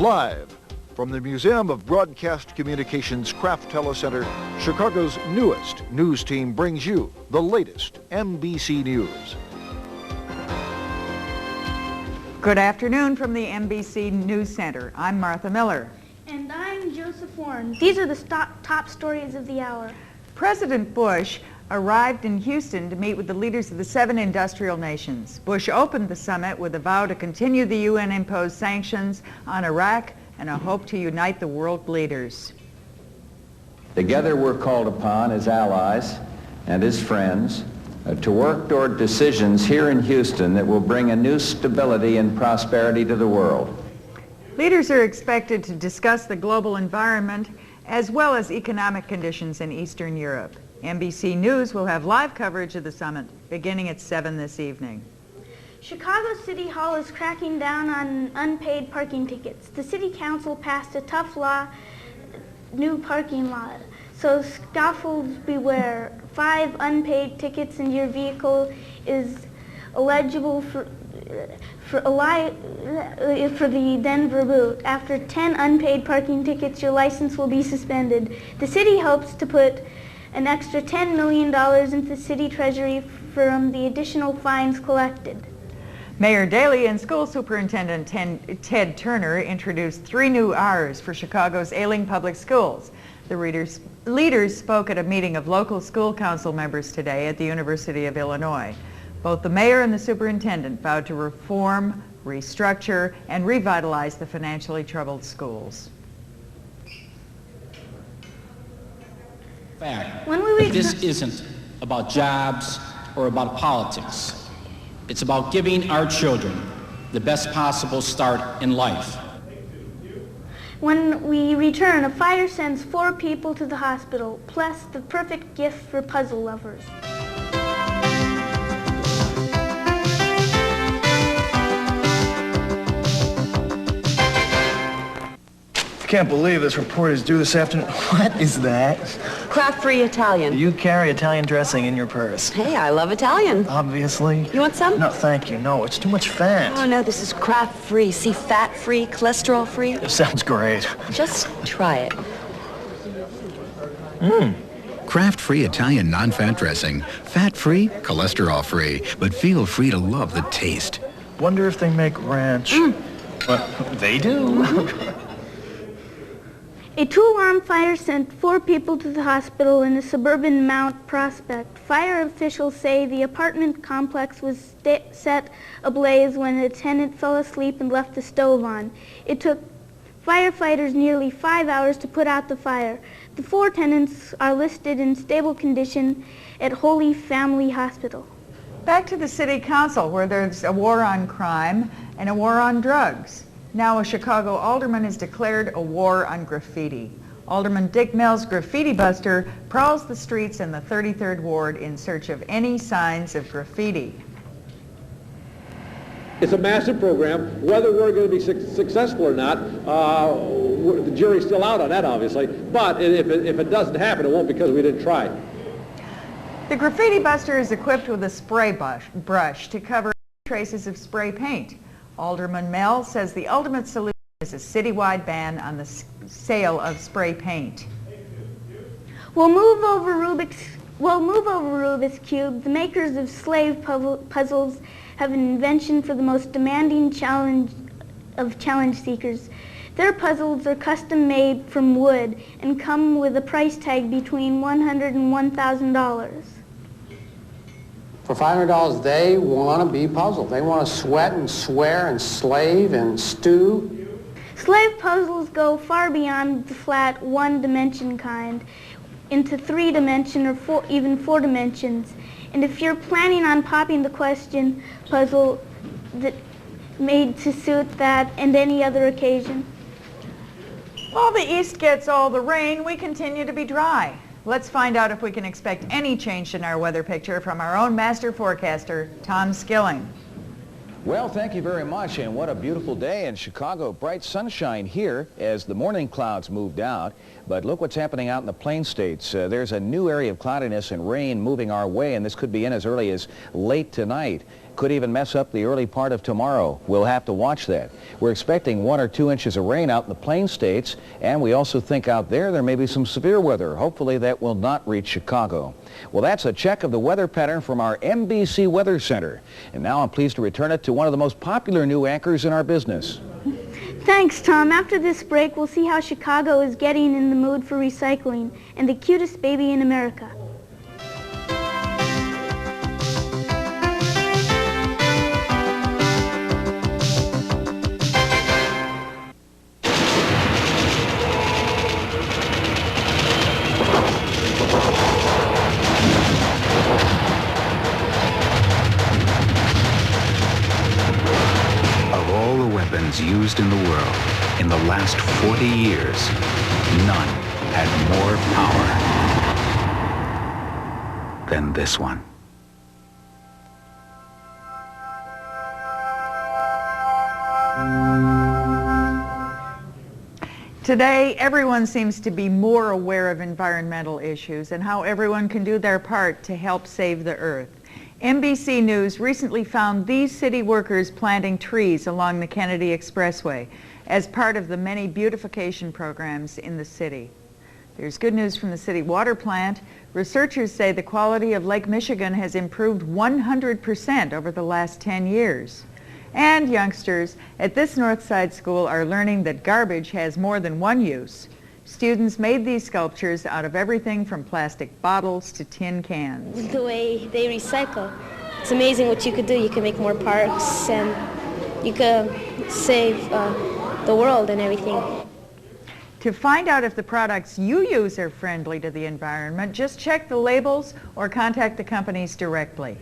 Live from the Museum of Broadcast Communications Kraft Telecenter, Chicago's newest news team brings you the latest MBC News. Good afternoon from the MBC News Center. I'm Martha Miller. And I'm Joseph Warren. These are the top stories of the hour. President Bush arrived in Houston to meet with the leaders of the 7 industrial nations. Bush opened the summit with a vow to continue the UN-imposed sanctions on Iraq and a hope to unite the world leaders. Together we're called upon as allies and as friends to work toward decisions here in Houston that will bring a new stability and prosperity to the world. Leaders are expected to discuss the global environment as well as economic conditions in Eastern Europe. MBC News will have live coverage of the summit beginning at 7 this evening. Chicago City Hall is cracking down on unpaid parking tickets. The City Council passed a tough new parking law, so scofflaws beware. 5 unpaid tickets and your vehicle is eligible for the Denver boot. After 10 unpaid parking tickets, your license will be suspended. The city hopes to put an extra $10 million into the city treasury from the additional fines collected. Mayor Daley and School Superintendent Ted Turner introduced 3 new R's for Chicago's ailing public schools. The leaders spoke at a meeting of local school council members today at the University of Illinois. Both the mayor and the superintendent vowed to reform, restructure, and revitalize the financially troubled schools. Fact, this isn't about jobs or about politics. It's about giving our children the best possible start in life. When we return, a fire sends 4 people to the hospital, plus the perfect gift for puzzle lovers. I can't believe this report is due this afternoon. What is that? Craft-free Italian. You carry Italian dressing in your purse. Hey, I love Italian. Obviously. You want some? No, thank you. No, it's too much fat. Oh, no, this is craft-free. See, fat-free, cholesterol-free. It sounds great. Just try it. Craft-free Italian non-fat dressing. Fat-free, cholesterol-free, but feel free to love the taste. Wonder if they make ranch. But they do. A 2-alarm fire sent 4 people to the hospital in the suburban Mount Prospect. Fire officials say the apartment complex was set ablaze when a tenant fell asleep and left the stove on. It took firefighters nearly 5 hours to put out the fire. The 4 tenants are listed in stable condition at Holy Family Hospital. Back to the City Council, where there's a war on crime and a war on drugs. Now a Chicago alderman has declared a war on graffiti. Alderman Dick Mills, graffiti buster, prowls the streets in the 33rd Ward in search of any signs of graffiti. It's a massive program. Whether we're going to be successful or not, the jury's still out on that, obviously. But if it doesn't happen, it won't because we didn't try. The graffiti buster is equipped with a spray brush to cover traces of spray paint. Alderman Mell says the ultimate solution is a citywide ban on the sale of spray paint. We'll move over Rubik's Cube. The makers of slave puzzles have an invention for the most demanding challenge seekers. Their puzzles are custom made from wood and come with a price tag between $100 and $1,000. For $500, they want to be puzzled. They want to sweat and swear and slave and stew. Slave puzzles go far beyond the flat one-dimension kind into 3-dimension or even 4 dimensions. And if you're planning on popping the question puzzle that made to suit that and any other occasion. While the east gets all the rain, we continue to be dry. Let's find out if we can expect any change in our weather picture from our own master forecaster, Tom Skilling. Well, thank you very much, and what a beautiful day in Chicago. Bright sunshine here as the morning clouds moved out. But look what's happening out in the Plain States. There's a new area of cloudiness and rain moving our way, and this could be in as early as late tonight. Could even mess up the early part of tomorrow. We'll have to watch that. We're expecting 1 or 2 inches of rain out in the Plain States, and we also think out there may be some severe weather. Hopefully that will not reach Chicago. Well, that's a check of the weather pattern from our MBC Weather Center. And now I'm pleased to return it to one of the most popular new anchors in our business. Thanks, Tom. After this break, we'll see how Chicago is getting in the mood for recycling and the cutest baby in America. Used in the world in the last 40 years, none had more power than this one. Today, everyone seems to be more aware of environmental issues and how everyone can do their part to help save the earth. MBC News recently found these city workers planting trees along the Kennedy Expressway as part of the many beautification programs in the city. There's good news from the city water plant. Researchers say the quality of Lake Michigan has improved 100% over the last 10 years. And youngsters at this Northside school are learning that garbage has more than one use. Students made these sculptures out of everything from plastic bottles to tin cans. The way they recycle, it's amazing what you could do. You can make more parks and you could save the world and everything. To find out if the products you use are friendly to the environment, just check the labels or contact the companies directly.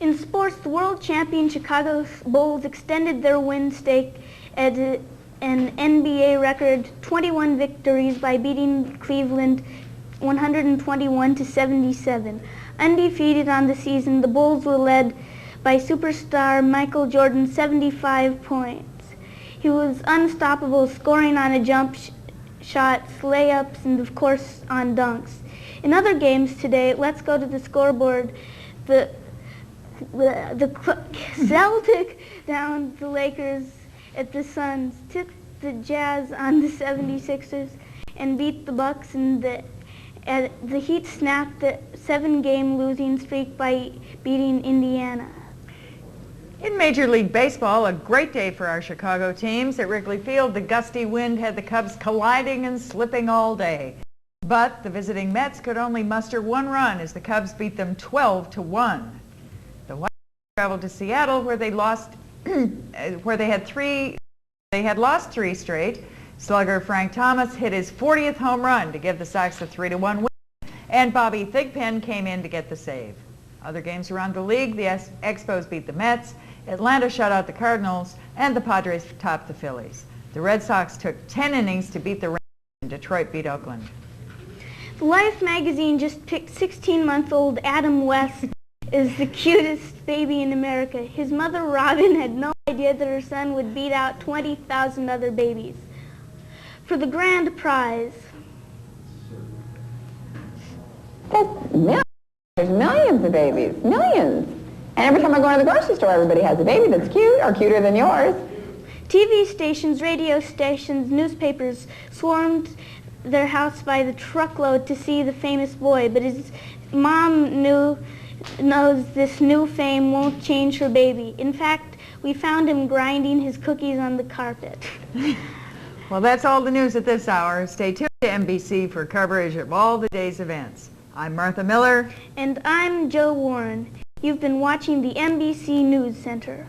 In sports, the world champion Chicago Bulls extended their win streak at an NBA record 21 victories by beating Cleveland 121-77. Undefeated on the season, the Bulls were led by superstar Michael Jordan, 75 points. He was unstoppable, scoring on a jump shots, layups, and of course on dunks. In other games today, let's go to the scoreboard. The Celtic down the Lakers at the Suns, took the Jazz on the 76ers and beat the Bucks, and the Heat snapped the 7-game losing streak by beating Indiana. In Major League Baseball, a great day for our Chicago teams. At Wrigley Field, the gusty wind had the Cubs colliding and slipping all day. But the visiting Mets could only muster 1 run as the Cubs beat them 12-1. The White Sox traveled to Seattle where they lost They had lost 3 straight. Slugger Frank Thomas hit his 40th home run to give the Sox a 3-1 win, and Bobby Thigpen came in to get the save. Other games around the league, the Expos beat the Mets, Atlanta shut out the Cardinals, and the Padres topped the Phillies. The Red Sox took 10 innings to beat the Rangers, and Detroit beat Oakland. Life magazine just picked 16-month-old Adam West as the cutest baby in America. His mother, Robin, had no idea that her son would beat out 20,000 other babies. For the grand prize. There's millions of babies, millions. And every time I go to the grocery store, everybody has a baby that's cute or cuter than yours. TV stations, radio stations, newspapers swarmed their house by the truckload to see the famous boy, but his mom knows this new fame won't change her baby. In fact, we found him grinding his cookies on the carpet. Well, that's all the news at this hour. Stay tuned to MBC for coverage of all the day's events. I'm Martha Miller. And I'm Joe Warren. You've been watching the MBC News Center.